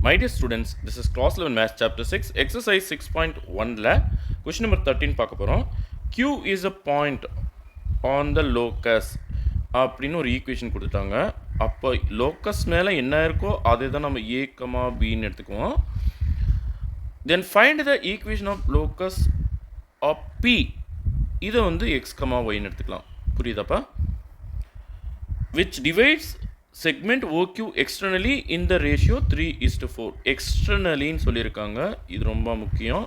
My dear students, this is class 11 math chapter 6 exercise 6.1ல question number 13 பார்க்க போறோம். Q is a point on the locus அப்படின்னு ஒரு equation கொடுத்துட்டாங்க. அப்போ locus மேலே என்ன இருக்கோ அதை தான் நம்ம a, bன்னு எடுத்துக்குவோம். Then find the equation of locus of P. இதை வந்து x, yன்னு எடுத்துக்கலாம். புரியுதாப்பா? Which divides segment OQ externally in the ratio 3:4. Externally ன்னு சொல்லியிருக்காங்க. இது ரொம்ப முக்கியம்.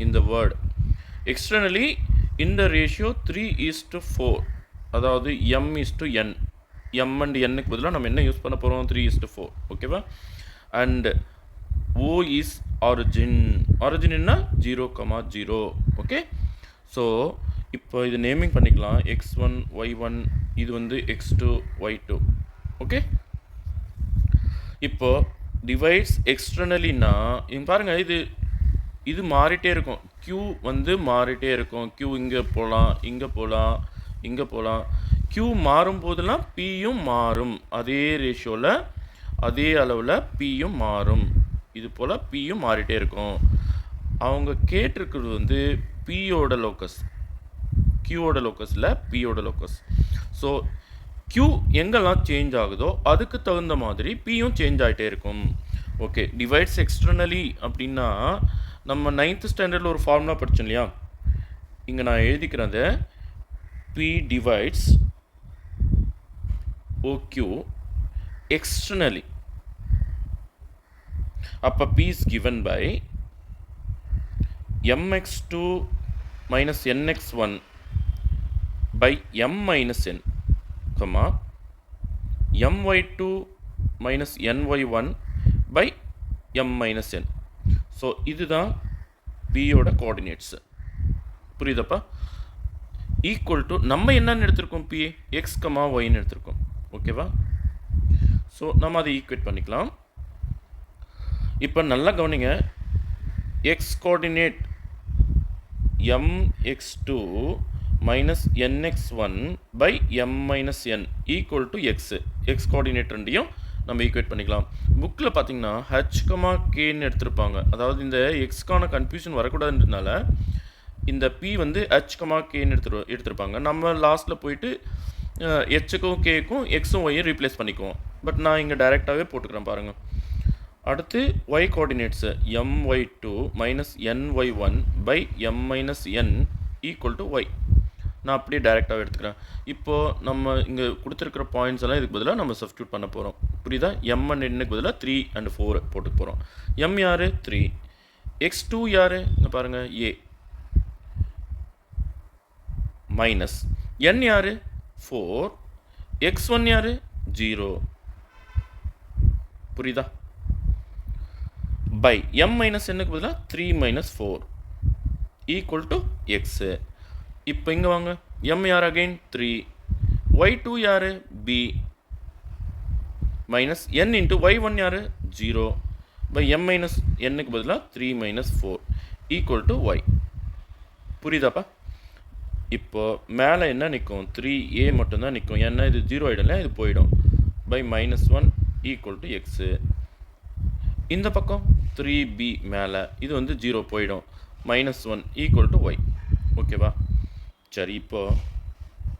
இந்த word externally in the ratio 3:4. அதாவது m:n. m and n க்கு பதிலாக நம்ம என்ன யூஸ் பண்ண போகிறோம்? 3:4. ஓகேவா? And O is origin. origin என்ன? 0, 0. ஓகே. ஸோ இப்போ இது நேமிங் பண்ணிக்கலாம். x1 y1 இது வந்து x2 y2. ஓகே. இப்போ டிவைட்ஸ் எக்ஸ்டர்னலின்னா இங்கே பாருங்கள், இது மாறிட்டே இருக்கும். q வந்து மாறிட்டே இருக்கும். q இங்கே போகலாம், இங்கே போகலாம், இங்கே போகலாம். q மாறும் போதெல்லாம் pயும் மாறும். அதே ரேஷியோவில் அதே அளவில் pயும் மாறும். இது போல் pயும் மாறிட்டே இருக்கும். அவங்க கேட்டிருக்கிறது வந்து pயோட லோக்கஸ், qயோட லோக்கஸில் pயோட லோக்கஸ். ஸோ q எங்கெல்லாம் சேஞ்ச் ஆகுதோ அதுக்கு தகுந்த மாதிரி pயும் சேஞ்ச் ஆகிட்டே இருக்கும். ஓகே. டிவைட்ஸ் எக்ஸ்டர்னலி அப்படின்னா நம்ம 9th ஸ்டாண்டர்டில் ஒரு ஃபார்முலா படித்தோம் இல்லையா? இங்கே நான் எழுதிக்கிறது p டிவைட்ஸ் OQ externally. அப்போ p is given by mx2 minus nx1 by m minus n, my2 minus ny1 by m minus n. So இதுதான் pயோட கோஆர்டினேட்ஸு. புரியுதப்பா? ஈக்குவல் டு நம்ம என்னன்னு எடுத்திருக்கோம்? p x, yன்னு எடுத்திருக்கோம். ஓகேவா? ஸோ நம்ம அதை ஈக்குவேட் பண்ணிக்கலாம். இப்போ நல்லா கவனிங்க. x coordinate mx2 minus nx1 by m minus n equal to x. x coordinate ரெண்டையும் நம்ம ஈக்குவேட் பண்ணிக்கலாம். புக்கில் பார்த்தீங்கன்னா h, kன்னு எடுத்திருப்பாங்க. அதாவது இந்த எக்ஸ்க்கான கன்ஃபியூஷன் வரக்கூடாதுன்றதுனால இந்த p வந்து h, kன்னு எடுத்திருப்பாங்க. நம்ம லாஸ்ட்டில் போயிட்டு ஹெச்சுக்கும் கேக்கும் எக்ஸும் ஒய்யும் ரீப்ளேஸ் பண்ணிக்குவோம். பட் நான் இங்கே டைரெக்டாகவே போட்டுக்கிறேன் பாருங்கள். அடுத்து y coordinates my2 minus ny1 by m minus n equal to y. நான் அப்படியே டைரெக்டாகவே எடுத்துக்கிறேன். இப்போது நம்ம இங்கே கொடுத்துருக்கிற பாயிண்ட்ஸ் எல்லாம் இதுக்கு பதிலாக நம்ம சப்ஸ்டியூட் பண்ண போகிறோம். புரியுதா? m and n க்கு பதிலாக 3 and 4 போட்டு போகிறோம். m யார்? 3. x2 யார்? இங்கே பாருங்கள், a. மைனஸ் n யார்? 4. x1 யார்? 0. புரியுதா? பை m மைனஸ் n க்கு பதிலாக 3 மைனஸ் 4 ஈக்குவல் டு x. இப்போ இங்கே வாங்க. m யார்? அகைன் 3. y2 யார்? b. Minus n into y1 யார்? 0. பை m மைனஸ் n க்கு பதிலாக 3 மைனஸ் 4 ஈக்குவல் டு y. புரியுதாப்பா? இப்போ மேலே என்ன நிற்கும்? 3a மட்டும்தான் நிற்கும். ஏன்னா இது 0 ஆகிடல, இது போயிடும். By minus 1 equal to x. இந்த பக்கம் 3b மேலே இது வந்து 0 போயிடும். Minus 1 equal to y. ஓகேவா? சரி. இப்போ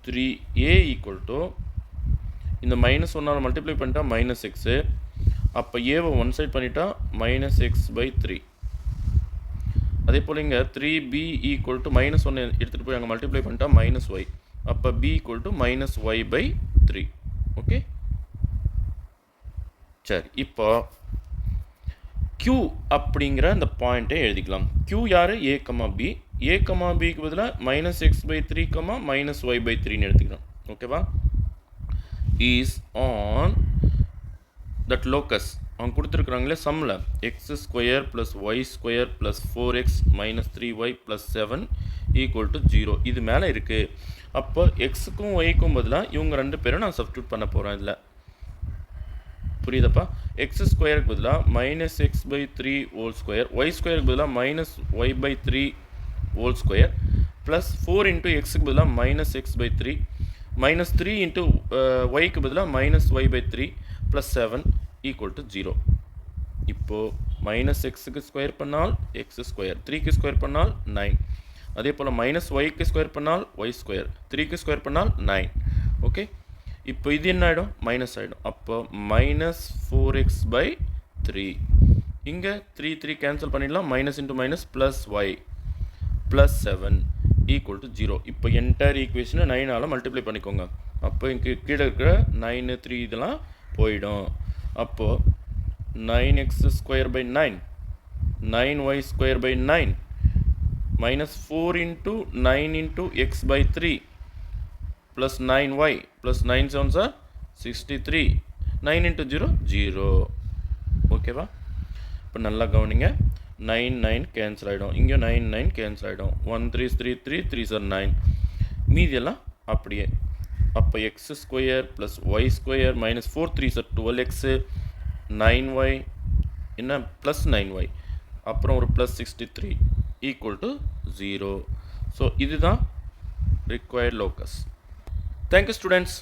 3a ஈக்குவல் டு இந்த மைனஸ் 1ஆல் மல்டிப்ளை பண்ணிட்டா மைனஸ் எக்ஸு. அப்போ ஏவை ஒன் சைட் பண்ணிட்டா மைனஸ் எக்ஸ் பை 3. அதே போல் இங்கே 3b ஈக்குவல் டு மைனஸ் 1 எடுத்துகிட்டு போய் அங்கே மல்டிப்ளை பண்ணிட்டா மைனஸ் ஒய். அப்போ b equal to minus y by 3. Okay. சரி. இப்போ q அப்படிங்கிற அந்த பாயிண்ட்டை எழுதிக்கலாம். q யார்? a, b. a, bக்கு பதிலாக minus x by 3, minus y by 3ன்னு எடுத்துக்கிறோம். ஓகேவா? Is on that locus. அவங்க கொடுத்துருக்குறாங்களே சம்மில் x² + y² + 4x minus 3y + 7 equal to 0 இது மேலே இருக்குது. அப்போ எக்ஸுக்கும் ஒய்க்கும் பதிலாக இவங்க ரெண்டு பேரும் நான் சப்ஸ்டியூட் பண்ண போகிறேன். இதில் புரியுதப்பா? x² பதிலாக minus x by 3 whole square, y² பதிலாக minus y by 3 whole square plus 4 into எக்ஸுக்கு பதிலாக minus x by 3 minus 3 into ஒய்க்கு பதிலாக minus y by 3 plus 7 equal to 0. இப்போது மைனஸ் எக்ஸுக்கு ஸ்கொயர் பண்ணால் எக்ஸ் ஸ்கொயர், 3க்கு ஸ்கொயர் பண்ணால் 9. அதே போல் மைனஸ் ஒய்க்கு ஸ்கொயர் பண்ணால் ஒய் ஸ்கொயர், 3க்கு ஸ்கொயர் பண்ணால் 9. ஓகே, இப்போ இது என்ன ஆகிடும்? மைனஸ் ஆகிடும். அப்போ மைனஸ் 4x/3. இங்கே 3 கேன்சல் பண்ணிடலாம். Minus into minus plus y plus 7 equal to 0. இப்போ என்டையர் ஈக்குவேஷனை 9ஆல் மல்டிப்ளை பண்ணிக்கோங்க. அப்போ இங்கே கீழே இருக்கிற 9 3 இதெல்லாம் போயிடும். அப்போது 9x² 9, 9y² 9, minus 4 into 9 into x/3 plus 9y plus 9 7s are 63. 9 into 0 0. ஓகேவா? இப்போ நல்லா கவனிங்க. 9 9 கேன்சல் ஆகிடும். இங்கே 9 9 கேன்சல் ஆகிடும். 1 3 3 3 3 are 9. மீதியெல்லாம் அப்படியே. அப்போ x² plus y² minus 4 3 are 12x, 9y என்ன ப்ளஸ் 9y, அப்புறம் ஒரு ப்ளஸ் 63 ஈக்குவல் டு 0. ஸோ இதுதான் ரிக்வயர்ட் லோக்கஸ். Thank you students.